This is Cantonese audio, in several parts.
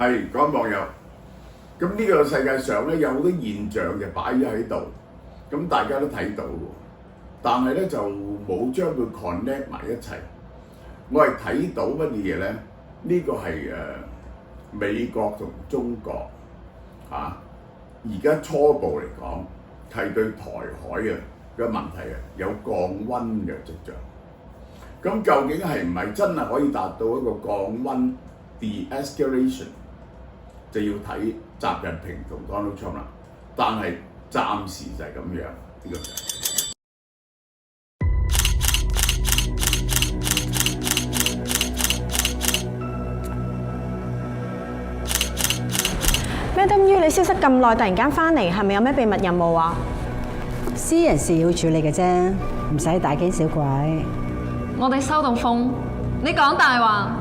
係講網友。咁呢個世界上咧有好多現象就擺咗喺度，咁大家都睇到喎，但係咧就冇將佢 connect 埋一齊。我係睇到乜嘢咧？呢個係美國同中國而家初步嚟講係對台海嘅問題有降溫嘅跡象。咁究竟係唔係真係可以達到一個降溫 de-escalation， 就要睇習近平同 Donald Trump 啦。但係暫時就係咁樣呢個。Madam Yu，你消失咁耐，突然間翻嚟，係咪有咩秘密任務啊？私人事要處理嘅啫，唔使大驚小怪。我哋收到風，你講大話。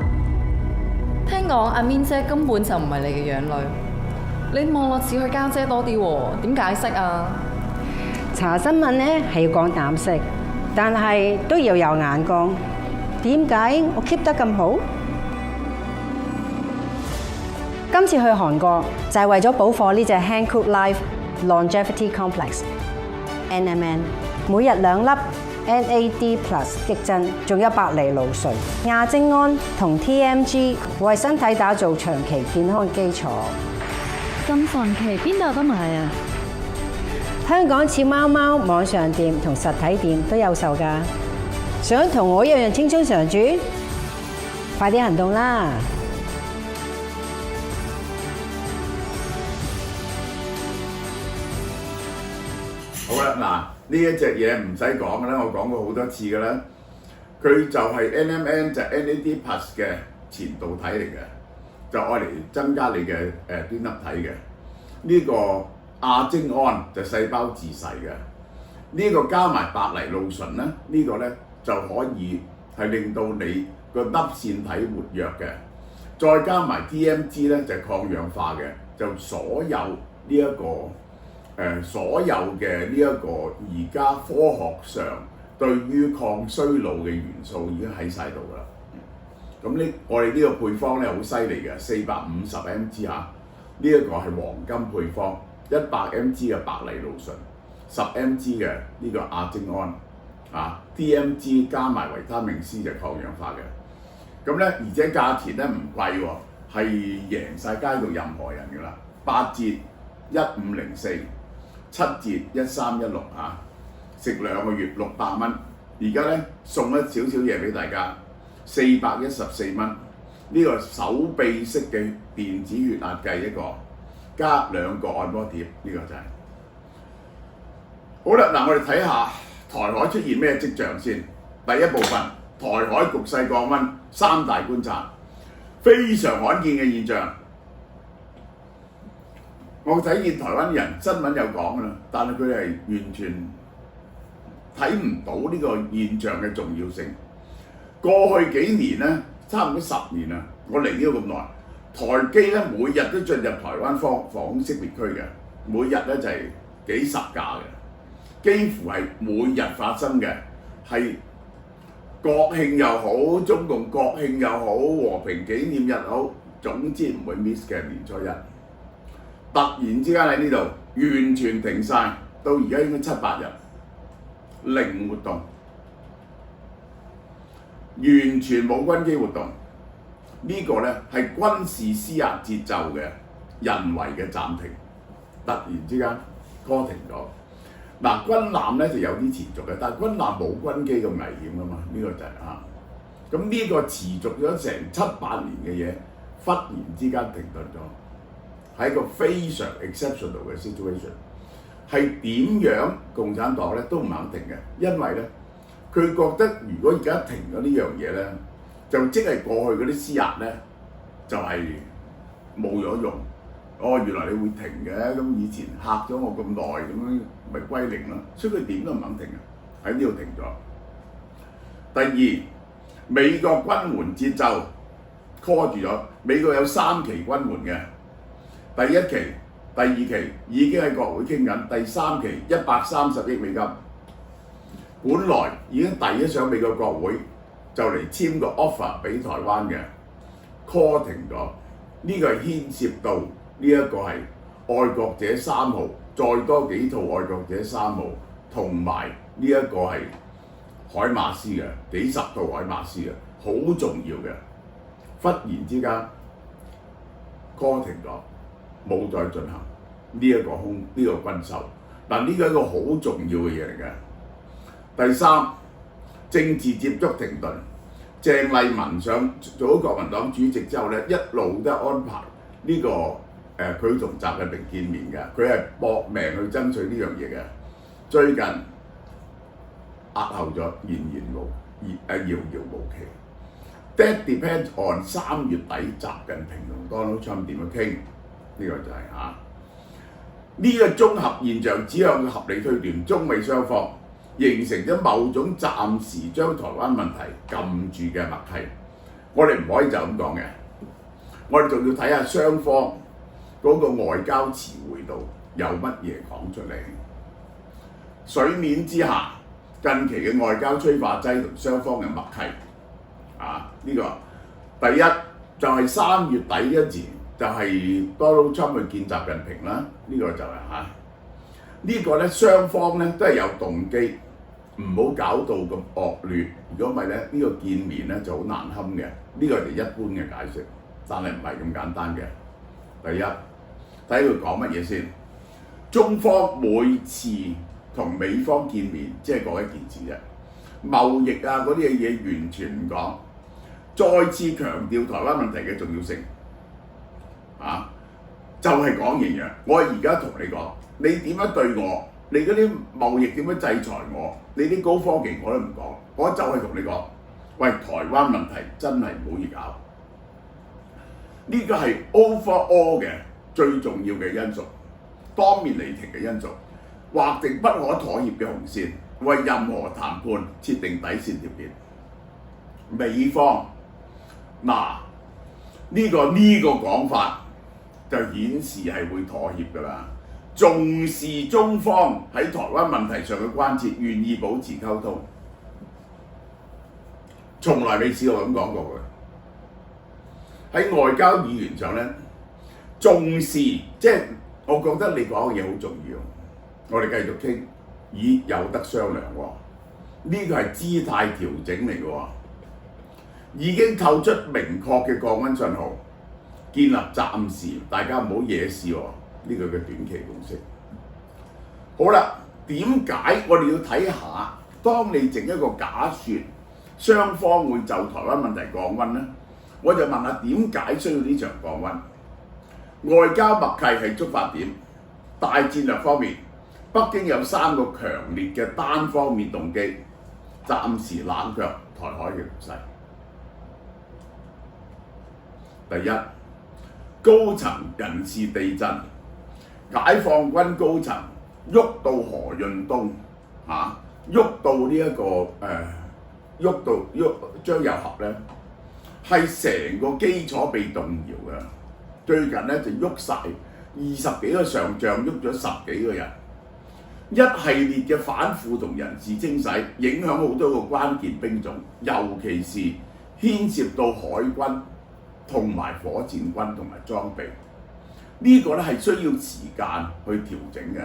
聽講阿 Min 姐根本就唔係你嘅養女，你望落似佢家姐多啲喎，點解釋啊？查新聞呢係要講膽識，但係都要有眼光。點解我 keep 得咁好？今次去韓國就係為咗補貨呢隻 Hankook Life Longevity Complex。NMN 每日2粒 NAD+ 激增，仲有白藜蘆醇、亞精胺同 TMG， 為身體打造長期健康基礎。咁神奇，邊度有得買啊？香港似貓貓網上店同實體店都有售㗎。想同我一樣青春常駐？快啲行動啦！好啦，嗱呢一隻嘢唔使講㗎啦，我講過好多次㗎啦。佢就係 NMN 就係 NAD+ 嘅前導體嚟嘅，就愛嚟增加你嘅端粒體嘅。呢個亞精胺就細胞自噬嘅。呢個加埋白藜蘆醇咧，呢個咧就可以係令到你個粒線體活躍嘅。再加埋 TMG 咧就係抗氧化嘅，就所有呢一個。所有嘅呢一個而家科學上對於抗衰老嘅元素已經喺晒度㗎啦。咁我哋呢個配方咧好犀利嘅，450 mg 呢一個係黃金配方，100 mg 嘅白藜蘆醇，10 mg 嘅呢個亞精胺TMG 加埋維他命 C 就抗氧化嘅。咁咧而且價錢咧唔貴喎，係贏晒街度任何人㗎啦，8折1504。7折1316食2個月600蚊，而家咧送一少少嘢俾大家，414蚊。呢個手臂式嘅電子血壓計一個，加2個按摩貼，呢個就係。好啦，嗱我哋睇下台海出現咩跡象先。第一部分，台海局勢降溫，3大觀察，非常罕見嘅現象。我睇見台灣人新聞有講㗎啦，但係佢係完全睇唔到呢個現象嘅重要性。過去幾年咧，差唔多10年啦，我嚟呢度咁耐，台機咧每日都進入台灣防空識別區嘅，每日咧就係幾十架嘅，幾乎係每日發生嘅，係國慶又好，中共國慶又好，和平紀念日好，總之唔會 miss 嘅年初一。突然之間喺呢度完全停晒，到而家應該7、8日，零活動，完全冇軍機活動。呢個咧係軍事施壓節奏嘅人為嘅暫停，突然之間 call 停咗。嗱，軍艦咧就有啲持續嘅，但係軍艦冇軍機咁危險㗎嘛，呢個就係咁呢個持續咗成7、8年嘅嘢，忽然之間停頓咗。係一個非常 exceptional 嘅 situation， 係點樣共產黨咧都唔肯停嘅，因為咧佢覺得如果而家停咗呢樣嘢咧，就即係過去嗰啲施壓咧就係冇咗用。原來你會停嘅，咁以前嚇咗我咁耐，咁樣咪歸零咯。所以佢點都唔肯停啊，喺呢度停咗。第二，美國軍援節奏 call 住咗，美國有3期軍援嘅。第一期、第2期已經喺國會傾緊，第3期130億美金，本來已經遞咗上美國國會，就嚟簽個 offer 俾台灣嘅 call 停咗。呢個係牽涉到呢一個係愛國者3號，再多幾套愛國者3號，同埋呢一個係海馬斯嘅幾十套海馬斯嘅，好重要嘅。忽然之間 call 停咗，冇再進行呢一個軍售。嗱，呢個係一個好重要嘅嘢嚟嘅。第三，政治接觸停頓。鄭麗文上做咗國民黨主席之後咧，一路都安排呢佢同習近平見面嘅，佢係搏命去爭取呢樣嘢嘅。最近押後咗，遙遙無期。That depends on 3月底習近平同 Donald Trump 點樣傾，呢個就係呢個綜合現象指向合理推斷，中美雙方形成咗某種暫時將台灣問題撳住嘅默契。我哋唔可以就咁講嘅，我哋仲要睇下雙方嗰個外交詞彙度有乜嘢講出嚟。水面之下，近期嘅外交催化劑同雙方嘅默契。呢個第一就係3月底嗰時，就係 Donald Trump 去見習近平啦。呢個就係呢個咧，雙方咧都係有動機，唔好搞到咁惡劣。如果唔係咧，呢個見面咧就好難堪嘅。呢個係一般嘅解釋，但係唔係咁簡單嘅。第一，睇佢講乜嘢先。中方每次同美方見面，即係講一件事啫，貿易嗰啲嘢完全唔講。再次強調台灣問題嘅重要性，就係講一樣。我而家同你講，你點樣對我，你嗰啲貿易點樣制裁我，你啲高科技我都唔講，我就係同你講，喂，台灣問題真係唔好易搞。呢個係 overall 嘅最重要嘅因素，當面離停嘅因素，劃定不可妥協嘅紅線，為任何談判設定底線條件。美方呢個講法就顯示係會妥協㗎啦，重視中方喺台灣問題上嘅關切，願意保持溝通，從來未試過咁講過嘅。喺外交語言上咧，重視即係我覺得你講嘅嘢好重要，我哋繼續傾，咦有得商量喎，呢個係姿態調整嚟嘅喎。已經透出明確嘅降溫信號，建立暫時大家唔好惹事喎，呢個嘅短期共識。好啦，點解我哋要睇下？當你整一個假説，雙方會就台灣問題降溫呢？我就問下點解需要呢場降溫？外交默契係觸發點，大戰略方面，北京有3個強烈嘅單方面動機，暫時冷卻台海嘅局勢。第一，高層人事地震，解放軍高層喐到何潤東，喐到張又俠咧，係成個基礎被動搖嘅。最近咧就喐晒20幾個上將，喐咗10幾個人，一系列嘅反腐同人事清洗，影響好多個關鍵兵種，尤其是牽涉到海軍同埋火箭軍同埋裝備，呢個咧係需要時間去調整嘅。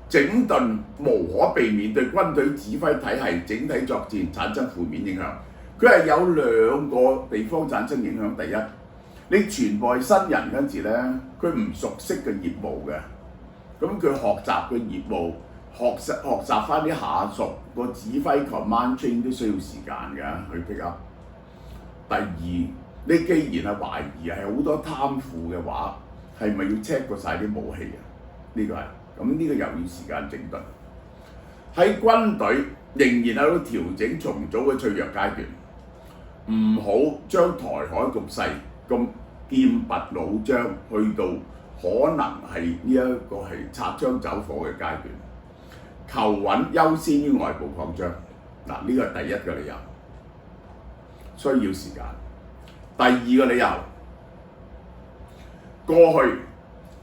整頓無可避免對軍隊指揮體系整體作戰產生負面影響。佢係有2個地方產生影響。第一，你全部係新人嗰陣時咧，佢唔熟悉嘅業務嘅，咁佢學習嘅業務，學習翻啲下屬個指揮 command chain 都需要時間嘅去 pick up。第二，你既然係懷疑係好多貪腐嘅話，係咪要 check 過晒啲武器啊？呢個係，咁呢個又要時間整頓。喺軍隊仍然喺度調整重組嘅脆弱階段，唔好將台海局勢咁劍拔弩張，去到可能係呢一個係擦槍走火嘅階段。求穩優先於外部擴張。嗱，呢個係第一個理由，需要時間。第二個理由，過去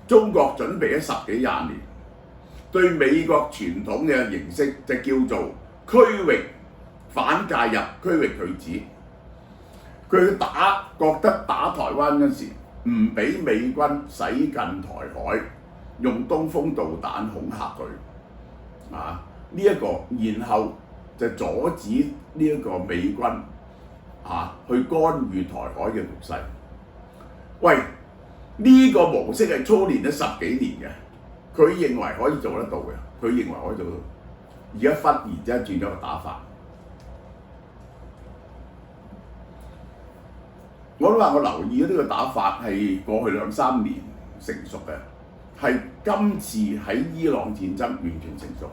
中國準備咗10幾20年，對美國傳統嘅形式就叫做區域反介入、區域拒止。佢覺得打台灣嗰時唔俾美軍駛近台海，用東風導彈恐嚇佢然後就阻止呢一個美軍去干預台海嘅局勢。喂，呢個模式係操練咗10幾年嘅，佢認為可以做得到嘅，而家忽然之間轉咗個打法。我都話我留意呢個打法係過去2-3年成熟嘅，係今次喺伊朗戰爭完全成熟。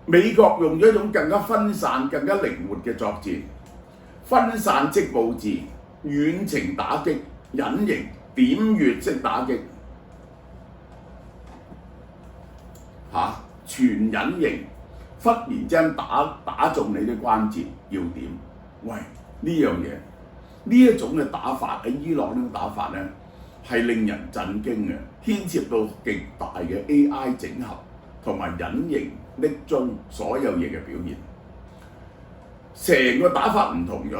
美國用咗一種更加分散、更加靈活嘅作戰，分散式佈置、遠程打擊、隱形點穴式打擊，全隱形，忽然之間打中你啲關節要點。喂，呢一種嘅打法喺伊朗呢種打法咧，係令人震驚嘅，牽涉到極大嘅 AI 整合同埋隱形匿蹤所有嘢嘅表現，成個打法唔同咗。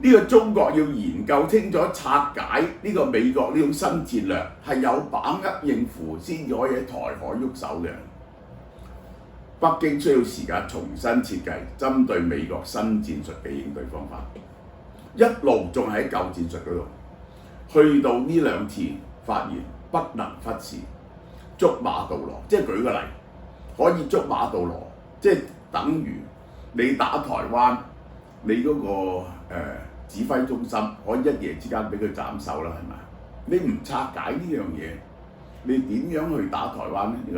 呢個中國要研究清楚拆解呢個美國呢種新戰略，係有把握應付先至可以喺台海喐手嘅。北京需要時間重新設計針對美國新戰術嘅應對方法，一路仲喺舊戰術嗰度，去到呢2次發現不能忽視，捉馬到羅。即係舉個例，可以捉馬到羅，即係等於你打台灣，你嗰個指揮中心可以一夜之間俾佢斬首啦，係咪？你唔拆解呢樣嘢，你點樣去打台灣呢？呢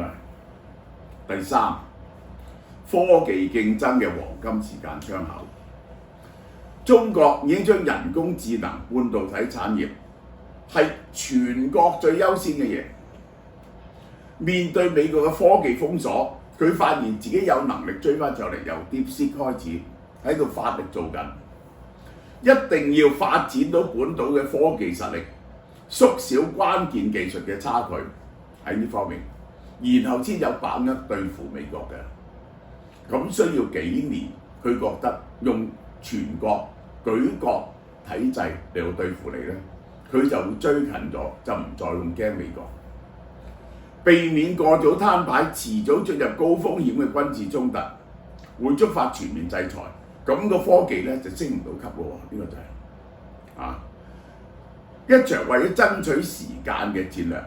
個係第三，科技競爭嘅黃金時間窗口。中國已經將人工智能、半導體產業係全國最優先嘅嘢。面對美國嘅科技封鎖，佢發現自己有能力追翻上嚟，由 DeepSeek 開始喺度發力做緊。一定要發展到本島嘅科技實力，縮小關鍵技術嘅差距喺呢方面，然後先有把握對付美國嘅。咁需要幾年，佢覺得用全國舉國體制嚟到對付你咧，佢就會追近咗，就唔再咁驚美國，避免過早攤牌，遲早進入高風險嘅軍事衝突，會觸發全面制裁。咁個科技咧就升唔到級咯，呢個就係一場為咗爭取時間嘅戰略。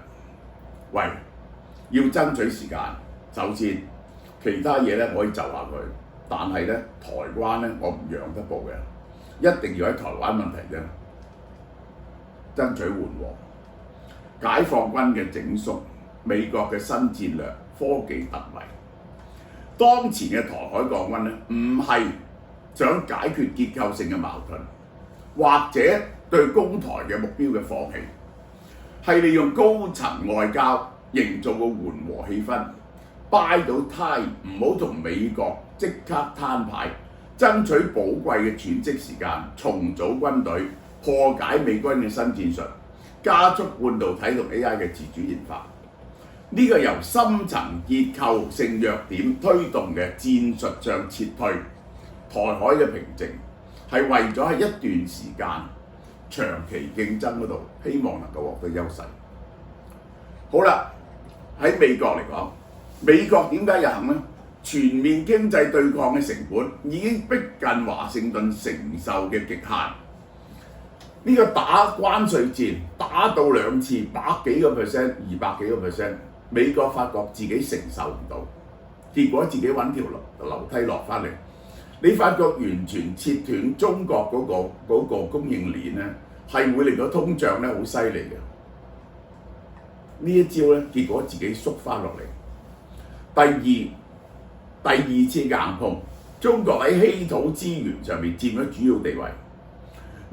喂，要爭取時間，首先其他嘢咧可以就下佢，但係咧台灣咧我唔讓得步嘅，一定要喺台灣問題啫爭取緩和。解放軍嘅整肅，美國嘅新戰略，科技突圍，當前嘅台海降溫咧唔係想解決結構性嘅矛盾，或者對攻台嘅目標嘅放棄，係利用高層外交營造個緩和氣氛，buy到 time， 唔好同美國即刻攤牌，爭取寶貴嘅喘息時間，重組軍隊，破解美軍嘅新戰術，加速半導體同 AI 嘅自主研發。呢個由深層結構性弱點推動嘅戰術上撤退。台海嘅平靜係為咗喺一段時間長期競爭嗰度，希望能夠獲得優勢。好啦，喺美國嚟講，美國點解又肯呢？全面經濟對抗嘅成本已經逼近華盛頓承受嘅極限。呢個打關稅戰打到2次，100幾個%、200幾個%，美國發覺自己承受唔到，結果自己揾條樓梯落翻嚟。你發覺完全切斷中國嗰個供應鏈咧，係會令到通脹咧好犀利嘅。呢一招咧，結果自己縮翻落嚟。第二次硬碰，中國喺稀土資源上面佔咗主要地位，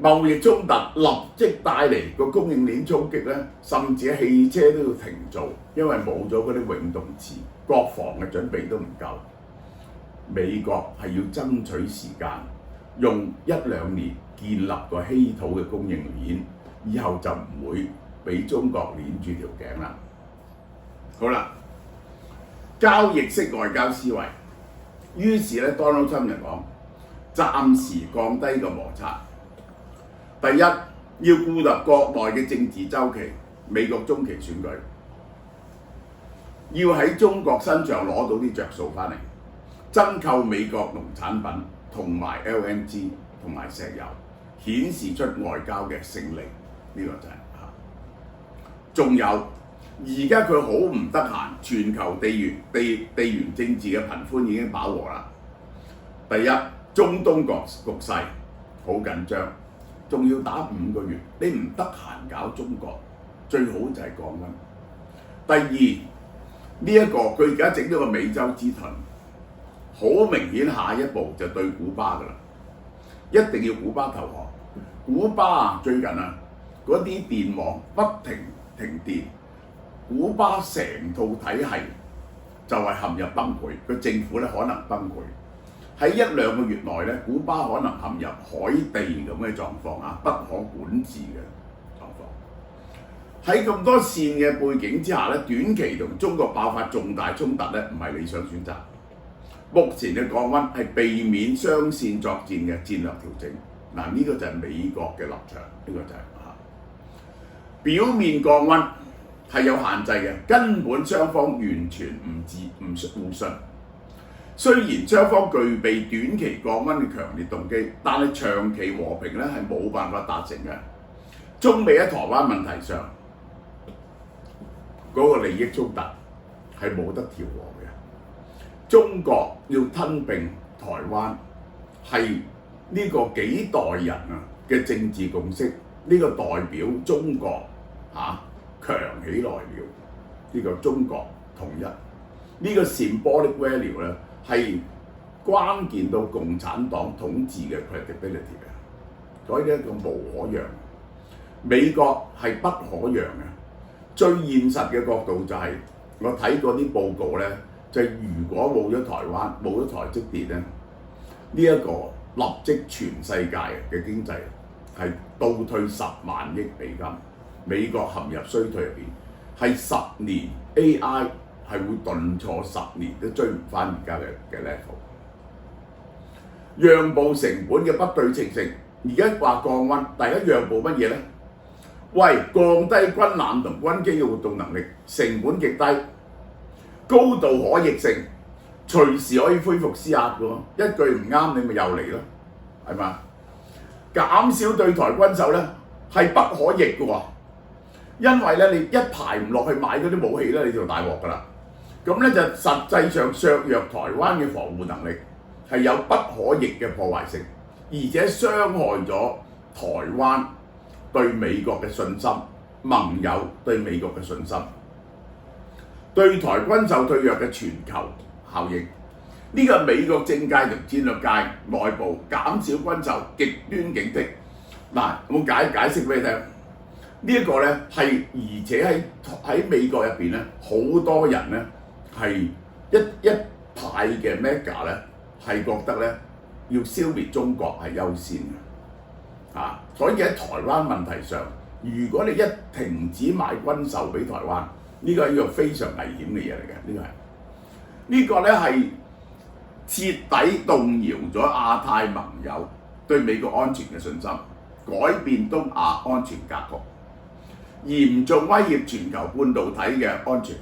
貿易衝突立即帶嚟個供應鏈衝擊咧，甚至汽車都要停做，因為冇咗嗰啲永動詞，國防嘅準備都唔夠。美國係要爭取時間，用1-2年建立個稀土嘅供應鏈，以後就唔會俾中國鏈住條頸啦。好啦，交易式外交思維，於是咧 Donald Trump 就講，暫時降低個摩擦。第一，要顧及國內嘅政治周期，美國中期選舉，要喺中國身上攞到啲着數翻嚟，增購美國農產品同埋 LNG 同埋石油，顯示出外交嘅勝利。呢、個就係仲有而家佢好唔得閒，全球地緣政治嘅頻寬已經飽和啦。第一，中東局勢好緊張，仲要打5個月，你唔得閒搞中國，最好就係降溫。第二，呢、個佢而家整咗個美洲之盾，好明顯下一步就對古巴噶啦，一定要古巴投降。古巴最近嗰啲電網不停停電，古巴成套體系就係陷入崩潰，個政府咧可能崩潰。喺1-2個月內咧，古巴可能陷入海地咁嘅狀況不可管治嘅狀況。喺咁多線嘅背景之下咧，短期同中國爆發重大衝突咧，唔係理想選擇。目前嘅降溫係避免雙線作戰嘅戰略調整。呢個就係美國嘅立場，呢個就係表面降溫係有限制嘅，根本雙方完全唔互信。雖然雙方具備短期降溫嘅強烈動機，但係長期和平咧係冇辦法達成嘅。中美喺台灣問題上嗰個利益衝突係冇得調和嘅。中國要吞併台灣係呢個幾代人嘅政治共識，呢個代表中國強起來了。呢個中國統一呢個 symbolic value 咧係關鍵到共產黨統治嘅 credibility 嘅，所以呢一個無可讓。美國係不可讓嘅。最現實嘅角度就係、我睇過啲報告咧，就係、如果冇咗台灣，冇咗台積電咧，呢一個立即全世界嘅經濟係倒退10萬億美金，美國陷入衰退入邊，係10年 AI 係會頓挫10年都追唔翻而家嘅 level。讓步成本嘅不對稱性，而家話降溫，大家讓步乜嘢咧？喂，降低軍艦同軍機嘅活動能力，成本極低，高度可逆性，隨時可以恢復施壓嘅喎。一句唔啱，你咪又嚟咯，係嘛？減少對台軍售咧係不可逆嘅喎，因為咧你一排唔落去買嗰啲武器咧，你就大鑊㗎啦。咁咧就實際上削弱台灣嘅防護能力，係有不可逆嘅破壞性，而且傷害咗台灣對美國嘅信心，盟友對美國嘅信心，對台軍售退弱嘅全球效應。呢個美國政界同戰略界內部減少軍售，極端警惕。我解釋俾你聽。呢一個咧係，而且喺美國入邊咧，好多人咧係一派嘅 mega 咧係覺得咧要消滅中國係優先嘅。所以喺台灣問題上，如果你一停止買軍售俾台灣，呢個係一個非常危險嘅嘢嚟嘅。呢個咧係徹底動搖咗亞太盟友對美國安全嘅信心，改變東亞安全格局，嚴重威脅全球半導體嘅安全，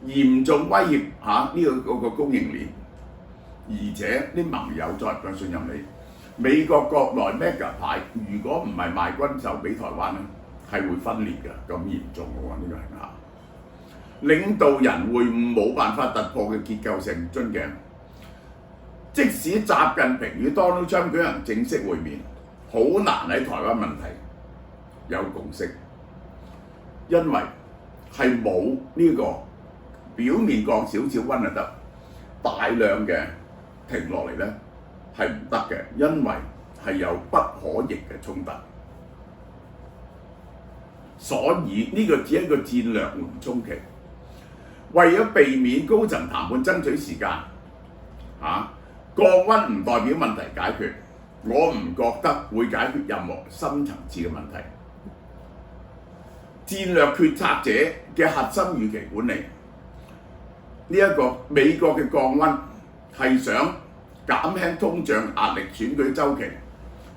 嚴重威脅呢個供應鏈，而且啲盟友再唔信任你。美國國內 mega 派如果唔係賣軍售俾台灣咧，係會分裂嘅，咁嚴重嘅喎，呢個係領導人會冇辦法突破嘅結構性樽頸。即使習近平與 Donald Trump 舉行正式會面，好難喺台灣問題有共識，因為係冇呢個表面降少少溫就得，大量嘅停落嚟咧係唔得嘅，因為係有不可逆嘅衝突，所以呢個只係一個戰略緩衝期，為咗避免高層談判爭取時間，降溫唔代表問題解決，我唔覺得會解決任何深層次嘅問題。戰略決策者嘅核心預期管理，呢一個美國嘅降溫係想減輕通脹壓力選舉週期，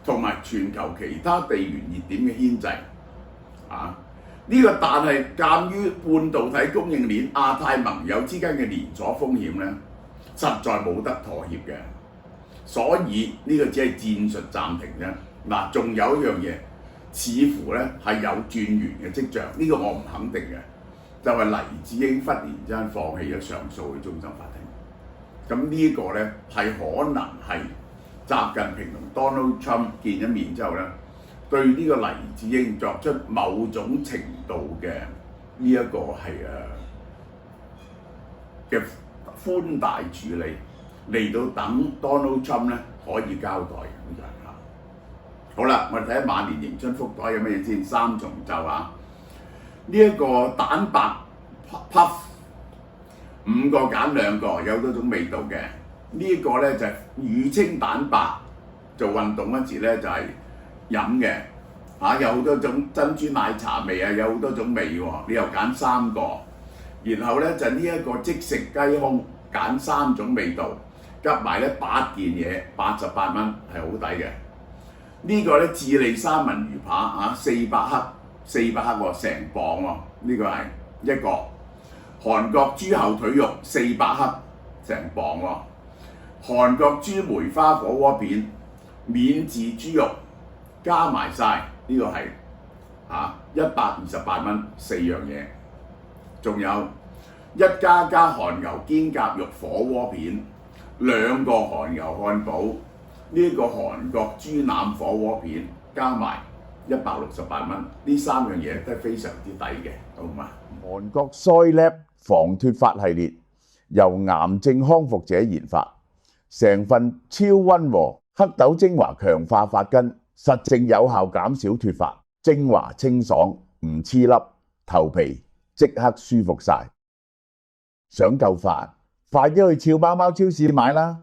同埋全球其他地緣熱點嘅牽制。呢個但係鑑於半導體供應鏈亞太盟友之間嘅連鎖風險咧，實在冇得妥協嘅，所以呢個只係戰術暫停啫。嗱，仲有一樣嘢，似乎咧係有轉圓嘅跡象，呢個我唔肯定嘅，就係黎智英忽然之間放棄咗上訴嘅終審法庭。咁呢個咧係可能係習近平同 Donald Trump 見一面之後咧，對呢個黎智英作出某種程度嘅呢一個係嘅寬大處理，嚟到等 Donald Trump 咧可以交代咁樣嚇。好啦，我哋睇下馬年迎春福袋有乜嘢先？三重奏啊！呢、一個蛋白 puff 5個揀2個，有多種味道嘅。呢一個咧就係乳清蛋白，做運動嗰時咧就係飲嘅有好多種珍珠奶茶味啊，有好多種味喎。你又揀3個，然後咧就呢一個即食雞胸，揀3種味道，夾埋咧8件嘢，88蚊係好抵嘅。呢個咧智利三文魚扒400克，400克喎，成磅喎。呢個係一個韓國豬後腿肉400克，成磅喎。韓國豬梅花火鍋片、免治豬肉加埋晒，呢個係128蚊4樣嘢。仲有1家韓牛肩胛肉火鍋片，2個韓牛漢堡，呢個韓國豬腩火鍋片加埋168蚊，呢3樣嘢都係非常之抵嘅，好嘛？韓國 Soylab 防脫髮系列由癌症康復者研發，成分超溫和黑豆精華強化髮根，實證有效減少脫髮，精華清爽唔黐粒，頭皮即刻舒服晒。想夠髮，快啲去俏貓貓超市買啦！